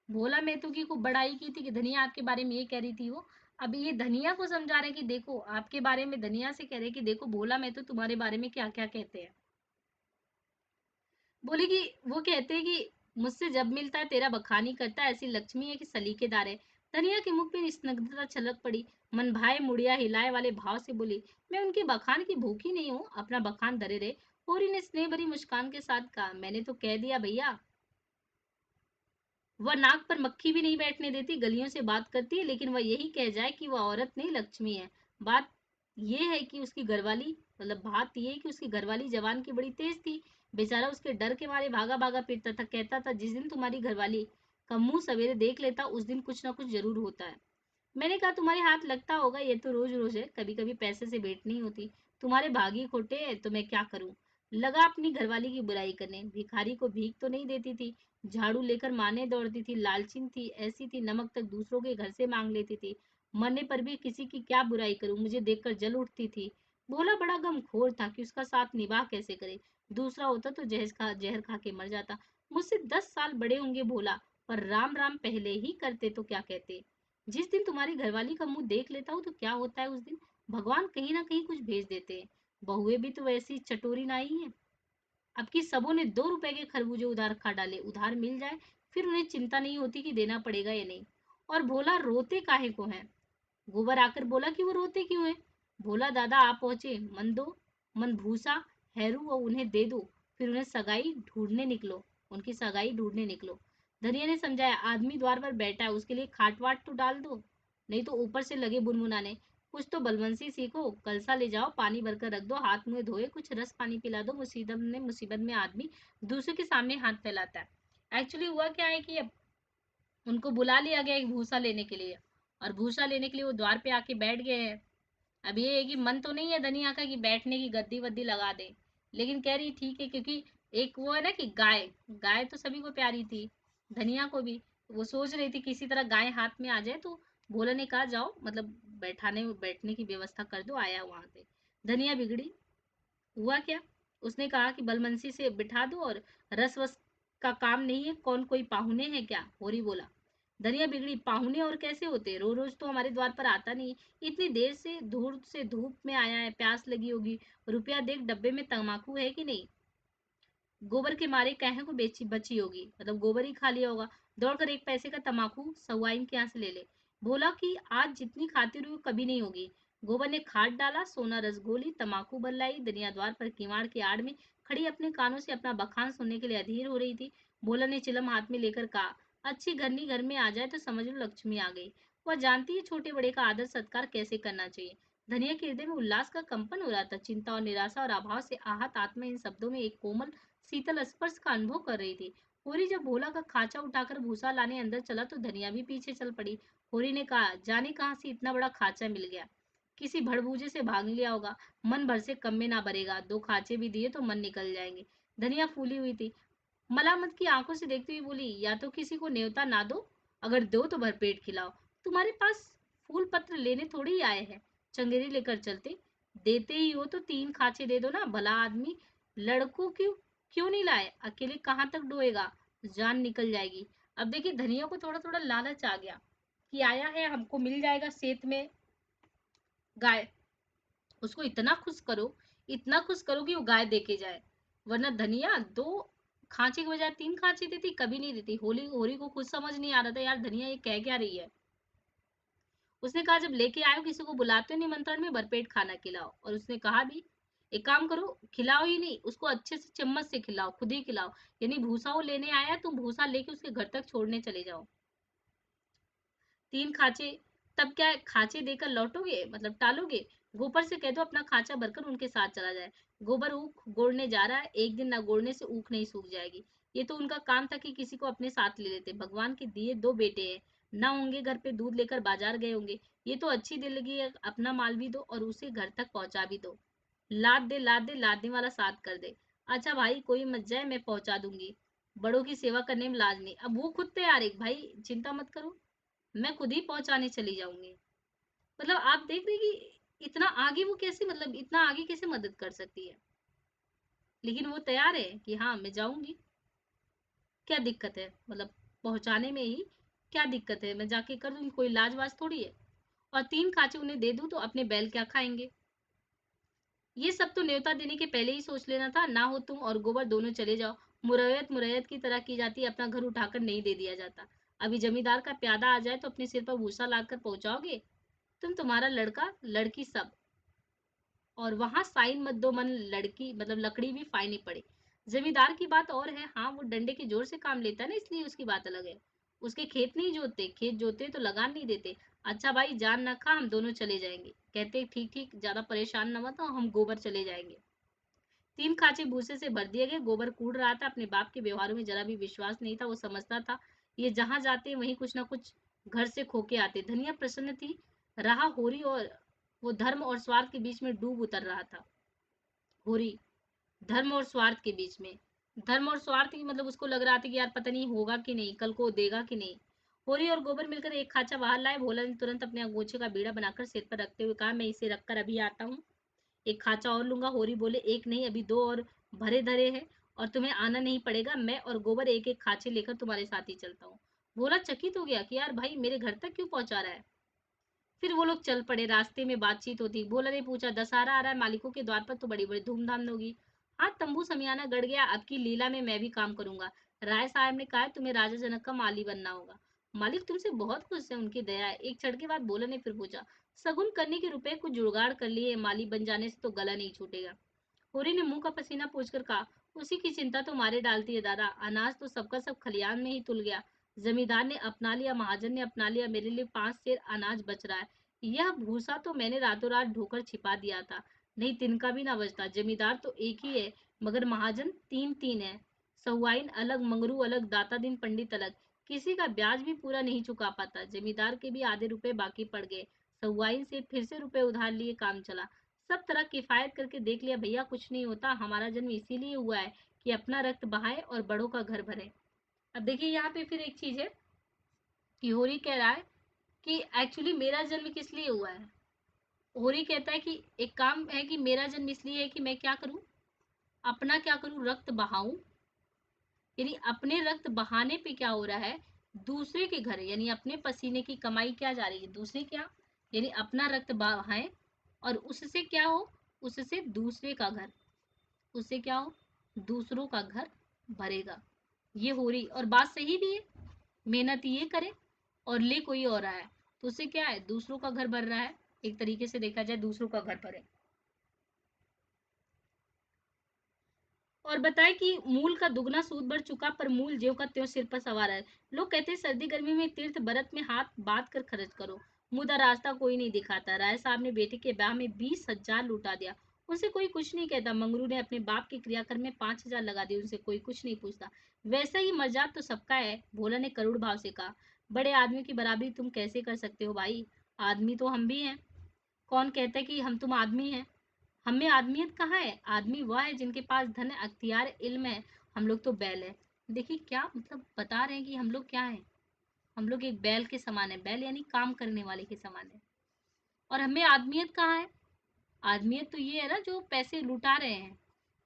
भोला महतो की खूब बड़ाई की थी कि धनिया आपके बारे में ये कह रही थी वो, अब ये धनिया को समझा रहे हैं कि देखो आपके बारे में, धनिया से कह रहे हैं कि देखो भोला महतो तुम्हारे बारे में क्या क्या कहते हैं। बोले कि वो कहते हैं कि मुझसे जब मिलता है तेरा बखानी करता है, ऐसी लक्ष्मी है कि सलीकेदार है। धनिया के मुख पे स्निग्धता छलक पड़ी। मन भाए मुड़िया हिलाए वाले भाव से बोली, मैं उनके बखान की भूखी नहीं हूँ, अपना बखान धरे रहे। होरी ने स्नेह भरी मुस्कान के साथ कहा, मैंने तो कह दिया भैया। वह नाक पर मक्खी भी नहीं बैठने देती, गलियों से बात करती है, लेकिन वह यही कह जाए कि वह औरत नहीं लक्ष्मी है। बात ये है कि उसकी घरवाली, मतलब बात ये है कि उसकी घरवाली जवान की बड़ी तेज थी। बेचारा उसके डर के मारे भागा भागा फिरता था, कहता था जिस दिन तुम्हारी घरवाली का मुंह सवेरे देख लेता उस दिन कुछ ना कुछ जरूर होता है। मैंने कहा तुम्हारे हाथ लगता होगा, ये तो रोज रोज है, कभी कभी पैसे से भेंट नहीं होती। तुम्हारे भागी खोटे हैं तो मैं क्या करूं। लगा अपनी घरवाली की बुराई करने। भिखारी को भीख तो नहीं देती थी, झाड़ू लेकर मारने दौड़ती थी, लालचिन थी, ऐसी थी, नमक तक दूसरों के घर से मांग लेती थी। मरने पर भी किसी की क्या बुराई करूं, मुझे देखकर जल उठती थी। भोला बड़ा गमखोर था कि उसका साथ निभा कैसे करे। दूसरा होता तो जहर खा के मर जाता। मुझसे 10 साल बड़े होंगे भोला, पर राम राम पहले ही करते तो क्या कहते। जिस दिन तुम्हारी घरवाली का मुंह देख लेता हूँ तो क्या होता है उस दिन, भगवान कहीं ना कहीं कुछ भेज देते हैं। बहुएं भी तो वैसी चटोरी नाई हैं। अब की सबों ने 2 रुपए के खरबूजे उधार खा डाले, उधार मिल जाए फिर उन्हें चिंता नहीं होती कि देना पड़ेगा या नहीं। और भोला रोते काहे को है। गोबर आकर बोला कि वो रोते क्यों है। भोला दादा आप पहुंचे, मन दो, मन भूसा हैरू और उन्हें दे दो, फिर उन्हें सगाई ढूंढने निकलो, उनकी सगाई ढूंढने निकलो। धनिया ने समझाया, आदमी द्वार पर बैठा है, उसके लिए खाट वाट तो डाल दो, नहीं तो ऊपर से लगे बुनबुनाने। कुछ तो बलवंशी सीखो, कलसा ले जाओ, पानी भरकर रख दो, हाथ मुंह धोए, कुछ रस पानी पिला दो। मुसीबत में आदमी दूसरे के सामने हाथ फैलाता है। एक्चुअली हुआ क्या है कि अब उनको बुला लिया गया एक भूसा लेने के लिए, और भूसा लेने के लिए वो द्वार पे आके बैठ गए हैं। अब ये है कि मन तो नहीं है धनिया का कि बैठने की गद्दी वद्दी लगा दे, लेकिन कह रही ठीक है, क्योंकि एक वो है ना कि गाय, गाय तो सभी को प्यारी थी, धनिया को भी। वो सोच रही थी किसी तरह गाय हाथ में आ जाए, तो भोला ने कहा जाओ, मतलब बैठाने बैठने की व्यवस्था कर दो, आया वहां से। धनिया बिगड़ी। हुआ क्या, उसने कहा कि बलमनसी से बिठा दो, और रस वस का काम नहीं है, कौन कोई पाहुने हैं क्या, होरी बोला। धनिया बिगड़ी, पाहुने और कैसे होते, रोज रोज तो हमारे द्वार पर आता नहीं, इतनी देर से धूप में आया है, प्यास लगी होगी, रुपया देख, डब्बे में तम्बाकू है कि नहीं, गोबर के मारे कहे को बेची बची होगी, मतलब गोबर ही खा लिया होगा, दौड़कर एक पैसे का तम्बाकू सवाइन के यहाँ से ले ले। बोला कि आज जितनी खाती रही कभी नहीं होगी। गोबर ने खाद डाला, सोना रसगोली, तम्बाकू बल्लाई। दुनिया द्वार पर किवाड़ की आड़ में खड़ी अपने कानों से अपना बखान सुनने के लिए अधीर हो रही थी। बोला ने चिलम हाथ में लेकर कहा, अच्छी घरनी घर में आ जाए तो समझ लो लक्ष्मी आ गई। वह जानती है छोटे बड़े का आदर सत्कार कैसे करना चाहिए। धनिया के हृदय में उल्लास का कंपन हो रहा था। चिंता और निराशा और अभाव से आहत आत्मा इन शब्दों में एक कोमल शीतल स्पर्श का अनुभव कर रही थी। होरी जब भोला का खाचा उठाकर भूसा लाने अंदर चला तो धनिया भी पीछे चल पड़ी। होरी ने कहा, जाने कहाँ से इतना बड़ा खाचा मिल गया, किसी भड़बूजे से भाग लिया होगा, मन भर से कम में ना भरेगा, 2 खाचे भी दिए तो मन निकल जाएंगे। धनिया फूली हुई थी, मलामत की आंखों से देखती हुई बोली, या तो किसी को न्योता ना दो, अगर दो तो भरपेट खिलाओ। तुम्हारे पास फूल पत्र लेने थोड़ी ही आए हैं, चंगेरी लेकर चलते। देते ही हो तो 3 खाचे दे दो ना, भला आदमी। लड़कों क्यों क्यों नहीं लाए, अकेले कहाँ तक डोएगा, जान निकल जाएगी। अब देखिए धनिया को थोड़ा थोड़ा लालच आ गया कि आया है, हमको मिल जाएगा सेत में गाय। उसको इतना खुश करो कि वो गाय देके जाए, वरना धनिया 2 खांचे के बजाय 3 खांचे देती, कभी नहीं देती। होली होरी को कुछ समझ नहीं आ रहा था, यार धनिया ये कह क्या रही है। उसने कहा, जब लेके आयो किसी को बुलाते हो निमंत्रण में, भरपेट खाना खिलाओ। और उसने कहा भी, एक काम करो, खिलाओ ही नहीं, उसको अच्छे से चम्मच से खिलाओ, खुद ही खिलाओ। यानी भूसा वो लेने आया, तुम भूसा लेके उसके घर तक छोड़ने चले जाओ। 3 खाचे, तब क्या है, खाचे देकर लौटोगे, मतलब टालोगे। गोबर से कह दो अपना खाचा भरकर उनके साथ चला जाए। गोबर ऊख गोड़ने जा रहा है, एक दिन न गोड़ने से ऊख नहीं सूख जाएगी। ये तो उनका काम था कि किसी को अपने साथ ले लेते। भगवान के दिए 2 बेटे हैं, ना होंगे घर पे, दूध लेकर बाजार गए होंगे। ये तो अच्छी दिल लगी है, अपना माल भी दो और उसे घर तक पहुंचा भी दो। लाद दे लाद दे, लादने वाला साथ कर दे। अच्छा भाई कोई मत जाए, मैं पहुंचा दूंगी। बड़ों की सेवा करने में लाज नहीं। अब वो खुद तैयार है, भाई चिंता मत करो, मैं खुद ही पहुँचाने चली जाऊँगी। मतलब आप देख रहे हैं कि इतना आगे वो कैसे, मतलब इतना आगे कैसे मदद कर सकती है। लेकिन वो तैयार है कि हाँ, मैं जाऊँगी, क्या दिक्कत है? मतलब पहुँचाने में ही क्या दिक्कत है? मैं जाके कर दूँगी, कोई लाज-वाज थोड़ी है। और 3 खाँचे उन्हें दे दूँ तो अपने बैल क्या खाएँगे? ये सब तो न्योता देने के पहले ही सोच लेना था, ना हो तुम और गोबर दोनों चले जाओ। मुरैयत मुरैयत की तरह की जाती है, अपना घर उठाकर नहीं दे दिया जाता। अभी जमींदार का प्यादा आ जाए तो अपने सिर पर भूसा लादकर पहुँचाओगे? तुम, तुम्हारा लड़का, लड़की सब। और वहाँ साइन मत दो, मन लड़की मतलब लकड़ी भी फाइनी पड़े। जमींदार की बात और है, हाँ वो डंडे के जोर से काम लेता है ना, इसलिए उसकी बात अलग है। उसके खेत नहीं जोतते, खेत जोते तो लगान नहीं देते। अच्छा भाई, जान न खा, हम दोनों चले जाएंगे। कहते ठीक ठीक, ज्यादा परेशान न मत हो, हम गोबर चले जाएंगे। 3 खांचे भूसे से भर दिए गए। गोबर कूड़ रहा था, अपने बाप के व्यवहारों में जरा भी विश्वास नहीं था। वो समझता था ये जहां जाते वहीं कुछ ना कुछ घर से खोके आते। धनिया प्रसन्न थी, रहा होरी और वो धर्म और स्वार्थ के बीच में डूब उतर रहा था। होरी धर्म और स्वार्थ के बीच में, धर्म और स्वार्थ की मतलब उसको लग रहा था कि यार पता नहीं होगा कि नहीं, कल को देगा कि नहीं। होरी और गोबर मिलकर एक खांचा बाहर लाए। भोला ने तुरंत अपने अंगोछे का बीड़ा बनाकर सिर पर रखते हुए कहा, मैं इसे रखकर अभी आता हूँ। एक खांचा और लूंगा। होरी बोले, एक नहीं, अभी 2 और भरे धरे हैं और तुम्हें आना नहीं पड़ेगा। मैं और गोबर एक एक खांचे लेकर तुम्हारे साथ ही चलता हूँ। भोला चकित हो गया कि यार भाई मेरे घर तक क्यों पहुंचा रहा है। फिर वो लोग चल पड़े। रास्ते में बातचीत होती। भोला ने पूछा, दशहरा आ रहा है, मालिकों के द्वार पर तो बड़ी बड़ी धूमधाम होगी। हाँ, तंबू समियाना गड़ गया, अब की लीला में मैं भी काम करूंगा। राय साहब ने कहा, तुम्हें राजा जनक का माली बनना होगा। मालिक तुमसे बहुत खुश है, उनकी दया है। एक क्षण के बाद भोला ने फिर पूछा, सगुन करने के रुपए कुछ जुगाड़ कर लिए, माली बन जाने से तो गला नहीं छूटेगा। होरी ने मुंह का पसीना पोंछकर कहा, उसी की चिंता तो मारे डालती है दादा। अनाज तो सबका सब खलियान में ही तुल गया। जमींदार ने अपना लिया, महाजन ने अपना लिया, मेरे लिए 5 सेर अनाज बच रहा है। यह भूसा तो मैंने रातों रात ढोकर छिपा दिया था, नहीं तिनका भी ना बचता। जमींदार तो एक ही है, मगर महाजन 3-3 है। सहुआइन अलग, मंगरू अलग, दाता दिन पंडित अलग। किसी का ब्याज भी पूरा नहीं चुका पाता। जमींदार के भी आधे रुपए बाकी पड़ गए। सहुआइन से फिर से रुपए उधार लिए काम चला। सब तरह किफायत करके देख लिया, भैया कुछ नहीं होता। हमारा जन्म इसीलिए हुआ है कि अपना रक्त बहाए और बड़ों का घर भरे। अब देखिए यहाँ पे फिर एक चीज है कि होरी कह रहा है कि एक्चुअली मेरा जन्म किस लिए हुआ है। होरी कहता है कि एक काम है कि मेरा जन्म इसलिए है कि मैं क्या करूं, अपना क्या करूं, रक्त बहाऊं। यानी अपने रक्त बहाने पे क्या हो रहा है, दूसरे के घर, यानी अपने पसीने की कमाई क्या जा रही है दूसरे क्या, यानी अपना रक्त बहाएं और उससे क्या हो, उससे दूसरे का घर, उससे क्या हो, दूसरों का घर भरेगा। ये हो रही, और बात सही भी है। मेहनत ये करे और ले कोई और आया तो उससे क्या है, दूसरों का घर भर रहा है। एक तरीके से देखा जाए दूसरों का घर भरे। और बताए कि मूल का दुगना सूद बढ़ चुका, पर मूल ज्यों का त्यों सिर पर सवार है। लोग कहते हैं सर्दी गर्मी में तीर्थ व्रत में हाथ बांध कर खर्च करो, मुदा रास्ता कोई नहीं दिखाता। राय साहब ने बेटे के ब्याह में 20,000 लुटा दिया, उनसे कोई कुछ नहीं कहता। मंगरू ने अपने बाप के क्रियाक्रम में 5,000 लगा दिए, उनसे कोई कुछ नहीं पूछता। वैसा ही मर्जाद तो सबका है, भोला ने करुण भाव से कहा। बड़े आदमी की बराबरी तुम कैसे कर सकते हो भाई, आदमी तो हम भी हैं। कौन कहता है कि हम तुम आदमी हैं, हम में आदमियत कहाँ है। आदमी वह है जिनके पास धन है, अख्तियार, इल्म है। हम लोग तो बैल है। देखिए क्या मतलब बता रहे हैं कि हम लोग क्या है, हम लोग एक बैल के समान है। बैल यानी काम करने वाले के समान है। और हमें आदमियत कहाँ है, आदमियत तो ये है ना जो पैसे लुटा रहे हैं,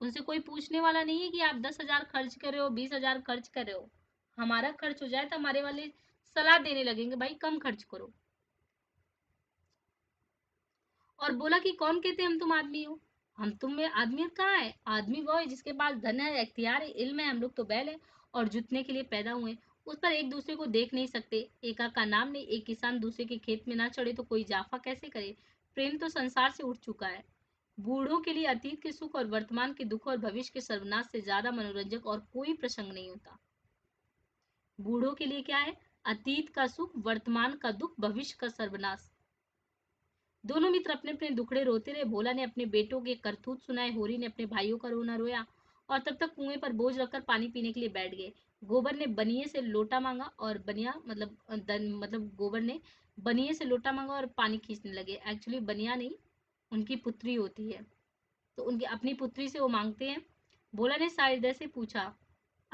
उनसे कोई पूछने वाला नहीं है कि आप 10,000 खर्च कर रहे हो, 20,000 खर्च कर रहे हो। हमारा खर्च हो जाए तो हमारे वाले सलाह देने लगेंगे, भाई कम खर्च करो। और बोला कि कौन कहते हम तुम आदमी हो, हम तुम में आदमियत कहाँ है। आदमी वो है जिसके पास धन है, इख्तियार है, इल्म है। हम लोग तो बैल है और जुतने के लिए पैदा हुए हैं। उस पर एक दूसरे को देख नहीं सकते। एका का नाम नहीं, एक किसान दूसरे के खेत में ना चढ़े तो कोई जाफा कैसे करे। प्रेम तो संसार से उठ चुका है। बूढ़ों के लिए अतीत के सुख और वर्तमान के दुख और भविष्य के सर्वनाश से ज्यादा मनोरंजक और कोई प्रसंग नहीं होता। बूढ़ों के लिए क्या है, अतीत का सुख, वर्तमान का दुख, भविष्य का सर्वनाश। दोनों मित्र अपने अपने दुखड़े रोते रहे। भोला ने अपने बेटों के करतूत सुनाए, होरी ने अपने भाइयों का रोना रोया। और तब तक कुएं पर बोझ रखकर पानी पीने के लिए बैठ गए। गोबर ने बनिए से लोटा मांगा और बनिया मतलब मतलब गोबर ने बनिए से लोटा मांगा और पानी खींचने लगे। एक्चुअली बनिया नहीं, उनकी पुत्री होती है, तो उनकी अपनी पुत्री से वो मांगते हैं। भोला ने शायद से पूछा,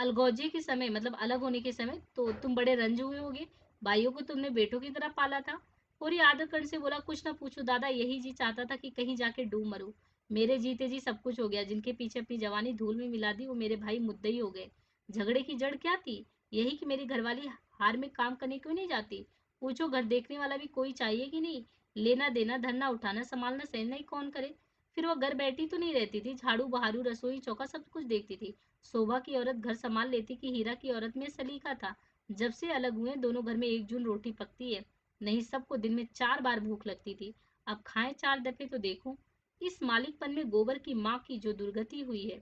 अलगौजे के समय मतलब अलग होने के समय तो तुम बड़े रंज हुए होगे, भाइयों को तुमने बेटों की तरह पाला था। होरी आदर कण से बोला, कुछ ना पूछो दादा, यही जी चाहता था कि कहीं जाके डूब मरूं। मेरे जीते जी सब कुछ हो गया, जिनके पीछे अपनी जवानी धूल में मिला दी वो मेरे भाई मुद्दई हो गए। झगड़े की जड़ क्या थी? यही कि मेरी घरवाली हार में काम करने क्यों नहीं जाती। पूछो, घर देखने वाला भी कोई चाहिए कि नहीं? लेना देना, धरना उठाना, संभालना सहना ही कौन करे? फिर वो घर बैठी तो नहीं रहती थी, झाड़ू बहारू रसोई चौका सब कुछ देखती थी। शोभा की औरत घर संभाल लेती कि हीरा की औरत में सलीका था। जब से अलग हुए दोनों घर में एक जून रोटी पकती है, नहीं सबको दिन में 4 बार भूख लगती थी। अब खाएं 4 दफे तो देखो। इस मालिकपन में गोबर की माँ की जो दुर्गति हुई है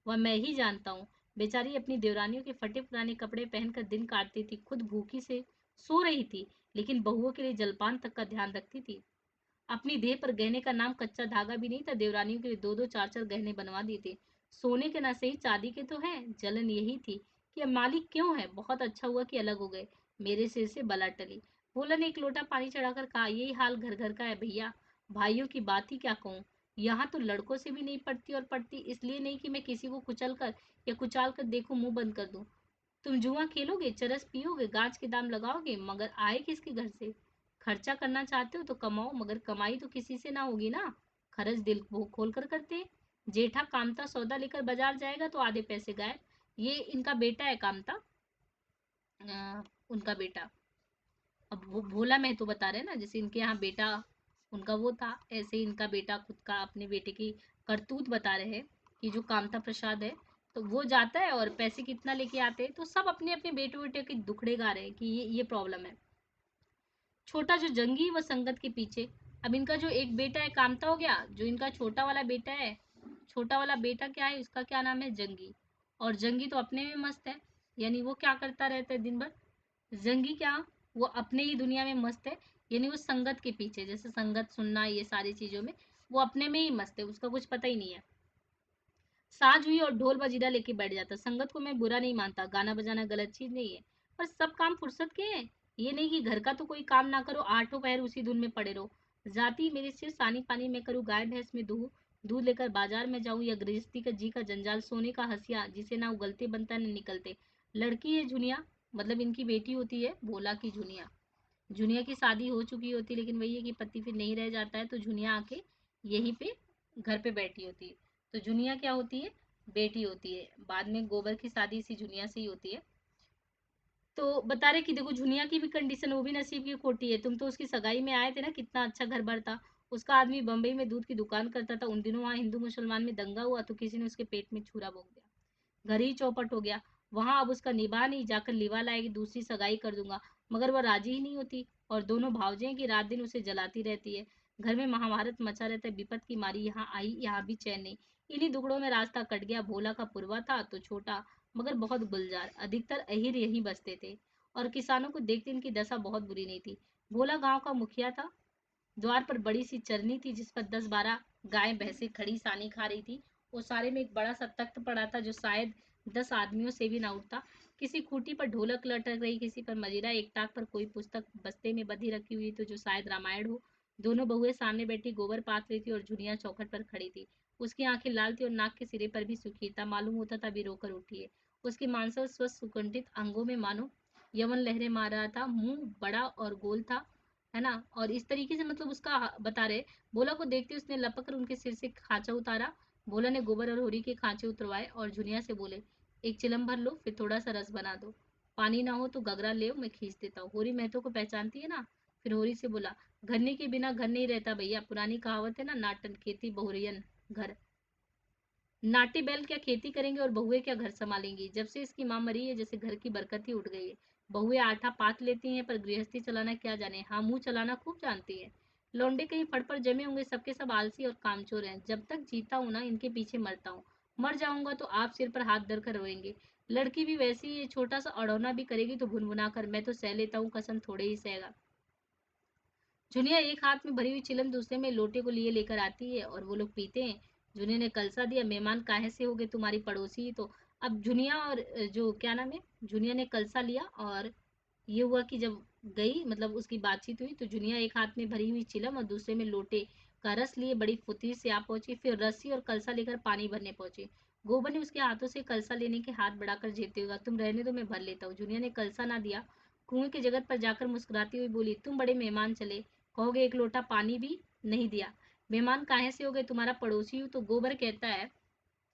वह मैं ही जानता हूँ। बेचारी अपनी देवरानियों के फटे पुराने कपड़े पहनकर दिन काटती थी, खुद भूखी से सो रही थी, लेकिन बहुओं के लिए जलपान तक का ध्यान रखती थी। अपनी देह पर गहने का नाम कच्चा धागा भी नहीं था, देवरानियों के लिए 2-2 4-4 गहने बनवा दिए थे। सोने के ना सही चांदी के तो हैं। जलन यही थी कि अब मालिक क्यों है, बहुत अच्छा हुआ कि अलग हो गए। मेरे सिर से बला टली। भोला ने एक लोटा पानी चढ़ाकर कहा, यही हाल घर घर का है भैया। भाइयों की बात ही क्या कहूँ। यहाँ तो लड़कों से भी नहीं पड़ती, और पड़ती इसलिए नहीं कि मैं किसी को कुचल कर या कुचाल कर देखो मुंह बंद कर दूं। तुम जुआ खेलोगे, चरस पियोगे, गाज के दाम लगाओगे, मगर आए किसके घर से? खर्चा करना चाहते हो तो कमाओ, मगर कमाई तो किसी से ना होगी ना। खर्च दिल खोल कर करते। जेठा कामता सौदा लेकर बाजार जाएगा तो आधे पैसे गायब। ये इनका बेटा है कामता, उनका बेटा। अब वो भोला मैं तो बता रहे हैं ना, जैसे इनके यहाँ बेटा उनका वो था, ऐसे ही इनका बेटा खुद का अपने बेटे की करतूत बता रहे हैं कि जो कामता प्रसाद है, तो वो जाता है और पैसे कितना लेके आते हैं, तो सब अपने अपने बेटे बेटे के दुखड़े गा रहे हैं कि ये प्रॉब्लम है। छोटा जो जंगी व संगत के पीछे। अब इनका जो एक बेटा है कामता हो गया, जो इनका छोटा वाला बेटा है, छोटा वाला बेटा क्या है, उसका क्या नाम है, जंगी। और जंगी तो अपने में मस्त है, यानी वो क्या करता रहता है दिन भर। जंगी क्या, वो अपने ही दुनिया में मस्त है, यानी वो संगत के पीछे, जैसे संगत सुनना ये सारी चीजों में वो अपने में ही मस्त है, उसका कुछ पता ही नहीं है। साज हुई और ढोल बजीरा लेके बैठ जाता। संगत को मैं बुरा नहीं मानता, गाना बजाना गलत चीज नहीं है, पर सब काम फुर्सत के हैं। ये नहीं कि घर का तो कोई काम ना करो, आठों पैर उसी धुन में पड़े रहो। जाती मेरे सिर सानी पानी में करूँ, गाय भैंस में दूध दूध लेकर बाजार में जाऊं, या गृहस्थी का जी का जंजाल, सोने का हंसिया जिसे ना उगलते बनता न निकलते। लड़की है जुनिया, मतलब इनकी बेटी होती है भोला की जुनिया। जुनिया की शादी हो चुकी होती है, लेकिन वही है कि पति फिर नहीं रह जाता है, तो जुनिया आके यहीं पे घर पे बैठी होती है। तो जुनिया क्या होती है, बेटी होती है। बाद में गोबर की शादी इसी जुनिया से ही होती है। तो बता रहे कि देखो जुनिया की भी कंडीशन, वो भी नसीब की खोटी है। तुम तो उसकी सगाई में आए थे ना, कितना अच्छा घर भर था। उसका आदमी बम्बई में दूध की दुकान करता था। उन दिनों वहाँ हिंदू मुसलमान में दंगा हुआ तो किसी ने उसके पेट में छुरा भोंक दिया, घर ही चौपट हो गया। वहां अब उसका निभा नहीं, जाकर लिवा लाएगी, दूसरी सगाई कर दूंगा। मगर वह राजी ही नहीं होती, और दोनों भावजें की रात दिन उसे जलाती रहती है। घर में महाभारत मचा रहता है, विपत की मारी यहाँ आई, यहाँ भी चैन नहीं। इन्हीं दुगड़ों में रास्ता कट गया। भोला का पुरवा था तो छोटा, मगर बहुत गुलजार। अधिकतर अहिर यहीं बसते थे, और किसानों को देखते इनकी दशा बहुत बुरी नहीं थी। भोला गांव का मुखिया था। द्वार पर बड़ी सी चरनी थी, जिस पर 10-12 गाय भैंसे खड़ी सानी खा रही थी। वो सारे में एक बड़ा सा तख्त पड़ा था, जो शायद 10 आदमियों से भी ना उठता। किसी खूंटी पर ढोलक लटक रही, किसी पर मजीरा, एक टाक पर कोई पुस्तक बस्ते में बंधी रखी हुई, तो जो शायद रामायण हो। दोनों बहुएं सामने बैठी गोबर पाथ रही थी, और जुनिया चौखट पर खड़ी थी। उसकी आंखें लाल थी और नाक के सिरे पर भी सुखीता मालूम होता था, अभी रोकर उठी है। उसकी मानसल स्वस्थ सुगंधित अंगों में मानो यवन लहरें मार रहा था। मुंह बड़ा और गोल था, है ना। और इस तरीके से मतलब उसका बता रहे। भोला को देखते उसने लपक कर उनके सिर से खांचा उतारा। भोला ने गोबर और होरी के खांचे उतरवाए और जुनिया से बोले, एक चिलम भर लो, फिर थोड़ा सा रस बना दो। पानी ना हो तो गगरा ले, मैं खींच देता हूँ। होरी महतो को पहचानती है ना? फिर होरी से बोला, घरने के बिना घर नहीं रहता भैया, पुरानी कहावत है ना, नाटन खेती बहुरियन घर। नाटे बैल क्या खेती करेंगे और बहुएं क्या घर संभालेंगी। जब से इसकी माँ मरी है, जैसे घर की बरकत ही उठ गई है। बहुएं आटा पात लेती हैं, पर गृहस्थी चलाना क्या जाने। हाँ, मुंह चलाना खूब जानती है। लौंडे कहीं फड़ पर जमे होंगे, सबके सब आलसी और कामचोर हैं। जब तक जीता हूं ना, इनके पीछे मरता हूँ। मर जाऊंगा तो आप सिर पर हाथ धर कर रोएंगे। लड़की भी वैसी ही है, छोटा सा अड़ौना भी करेगी तो भुनभुना कर। मैं तो सह लेता हूँ, कसम थोड़े ही सहेगा। जुनिया एक हाथ में भरी हुई चिलम दूसरे में लोटे को लिए लेकर आती है, और वो लोग पीते हैं। जुनिया ने कलसा दिया, मेहमान काहे से हो गए, तुम्हारी पड़ोसी ही तो। अब जुनिया और जो क्या नाम है, जुनिया ने कलसा लिया, और ये हुआ कि जब गई मतलब उसकी बातचीत हुई, तो जुनिया एक हाथ में भरी हुई चिलम और दूसरे में लोटे का रस लिए बड़ी फुर्ती से आप पहुंची, फिर रस्सी और कलसा लेकर पानी भरने पहुंचे। गोबर ने उसके हाथों से कलसा लेने के हाथ बढ़ाकर जेबते हुए कहा, तुम रहने दो, मैं भर लेता हूँ। जुनिया ने कलसा ना दिया, कुएं की जगह पर जाकर मुस्कुराती हुई बोली, तुम बड़े मेहमान चले, कहोगे एक लोटा पानी भी नहीं दिया। मेहमान काहे से हो गए, तुम्हारा पड़ोसी हूँ। तो गोबर कहता है,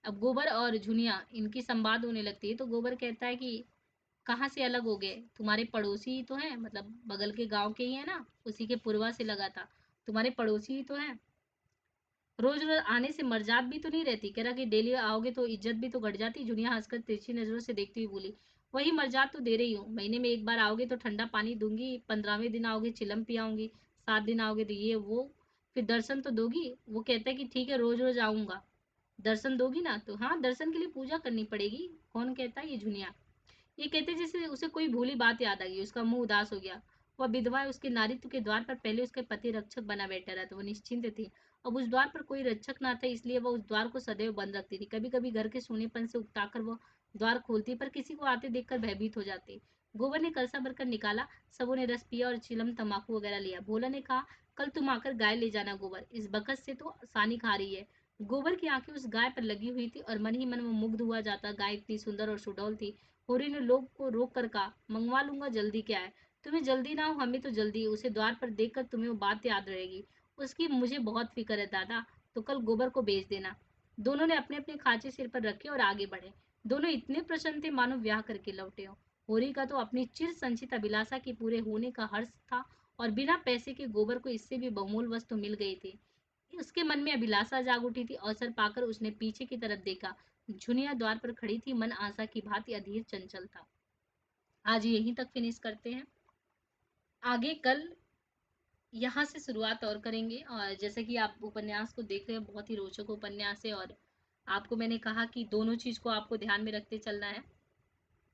अब गोबर और झुनिया इनकी संवाद होने लगती है, तो गोबर कहता है कि कहाँ से अलग हो गए, तुम्हारे पड़ोसी ही तो हैं, मतलब बगल के गांव के ही है ना, उसी के पुरवा से लगा था, तुम्हारे पड़ोसी ही तो हैं। रोज रोज आने से मर्जाद भी तो नहीं रहती, कह रहा कि डेली आओगे तो इज्जत भी तो घट जाती। जुनिया हंसकर तिरछी नजरों से देखती हुई बोली, वही मर्जाद तो दे रही हूँ, महीने में एक बार आओगे तो ठंडा पानी दूंगी, 15वें दिन आओगे चिलम पियाऊंगी, 7 दिन आओगे तो ये वो, फिर दर्शन तो दोगी। वो कहता है कि ठीक है, रोज रोज आऊंगा, दर्शन दोगी ना। तो हाँ, दर्शन के लिए पूजा करनी पड़ेगी। कौन कहता है, ये जुनिया। ये कहते जैसे उसे कोई भूली बात याद आ गई, उसका मुंह उदास हो गया। वह विधवा उसके नारित्व के द्वार पर पहले उसके पति रक्षक बना बैठा रहा था, वो निश्चिंत थी। अब उस द्वार पर कोई रक्षक ना था, इसलिए वह उस द्वार को सदैव बंद रखती थी। कभी कभी घर के सूनेपन से उकताकर वह द्वार खोलती, पर किसी को आते देखकर भयभीत हो जाती। गोबर ने कलसा भरकर निकाला, सबों ने रस पिया और चिलम तंबाकू वगैरह लिया। भोला ने कहा, कल तुम आकर गाय ले जाना गोबर, इस बकस से तो सानी खा रही है। गोबर की आंखें उस गाय पर लगी हुई थी और मन ही मन में मुग्ध हुआ जाता। गाय इतनी सुंदर और सुडौल थी। होरी ने लोग को रोक कर कहा, मंगवा लूंगा, जल्दी क्या है, तुम्हें जल्दी ना हो, हमें तो जल्दी है। उसे द्वार पर देखकर तुम्हें वो बात याद रहेगी, उसकी मुझे बहुत फिक्र है दादा, तो कल गोबर को बेच देना। दोनों ने अपने अपने खांचे सिर पर रखे और आगे बढ़े। दोनों इतने प्रसन्न थे मानो ब्याह करके लौटे हो। होरी का तो अपनी चिर संचित अभिलाषा के पूरे होने का हर्ष था, और बिना पैसे के गोबर को इससे भी बहुमूल्य वस्तु मिल गई थी। उसके मन में अभिलाषा जाग उठी थी। अवसर पाकर उसने पीछे की तरफ देखा। झुनिया द्वार पर खड़ी थी, मन आशा की भांति अधीर चंचल था। आज यहीं तक फिनिश करते हैं, आगे कल यहाँ से शुरुआत और करेंगे। और जैसे कि आप उपन्यास को देख रहे हैं, बहुत ही रोचक उपन्यास है, और आपको मैंने कहा कि दोनों चीज को आपको ध्यान में रखते चलना है।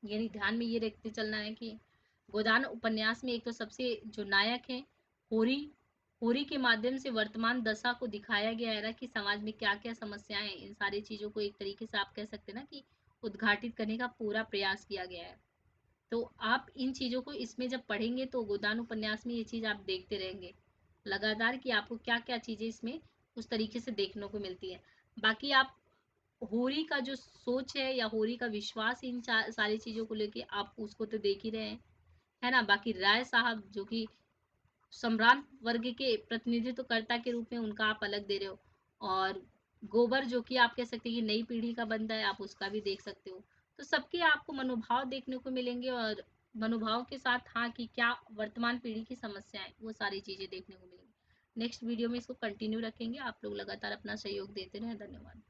यानी ध्यान में ये रखते चलना है कि गोदान उपन्यास में एक तो सबसे जो नायक है, होरी, होरी के माध्यम से वर्तमान दशा को दिखाया गया है ना, कि समाज में क्या क्या समस्याएं हैं, इन सारी चीजों को एक तरीके से आप कह सकते हैं ना कि उद्घाटित करने का पूरा प्रयास किया गया है। तो आप इन चीज़ों को इसमें जब पढ़ेंगे तो गोदान उपन्यास में ये चीज़ आप देखते रहेंगे लगातार, कि आपको क्या क्या चीज़ें इसमें उस तरीके से देखने को मिलती है। बाकी आप होरी का जो सोच है या होरी का विश्वास इन सारी चीज़ों को लेके आप उसको तो देख ही रहे हैं, है ना। बाकी राय साहब जो कि सम्राट वर्ग के प्रतिनिधित्वकर्ता के रूप में उनका आप अलग दे रहे हो, और गोबर जो कि आप कह सकते हैं कि नई पीढ़ी का बंदा है, आप उसका भी देख सकते हो। तो सबके आपको मनोभाव देखने को मिलेंगे, और मनोभाव के साथ हाँ, कि क्या वर्तमान पीढ़ी की समस्याएं, वो सारी चीजें देखने को मिलेंगी। नेक्स्ट वीडियो में इसको कंटिन्यू रखेंगे। आप लोग लगातार अपना सहयोग देते रहें। धन्यवाद।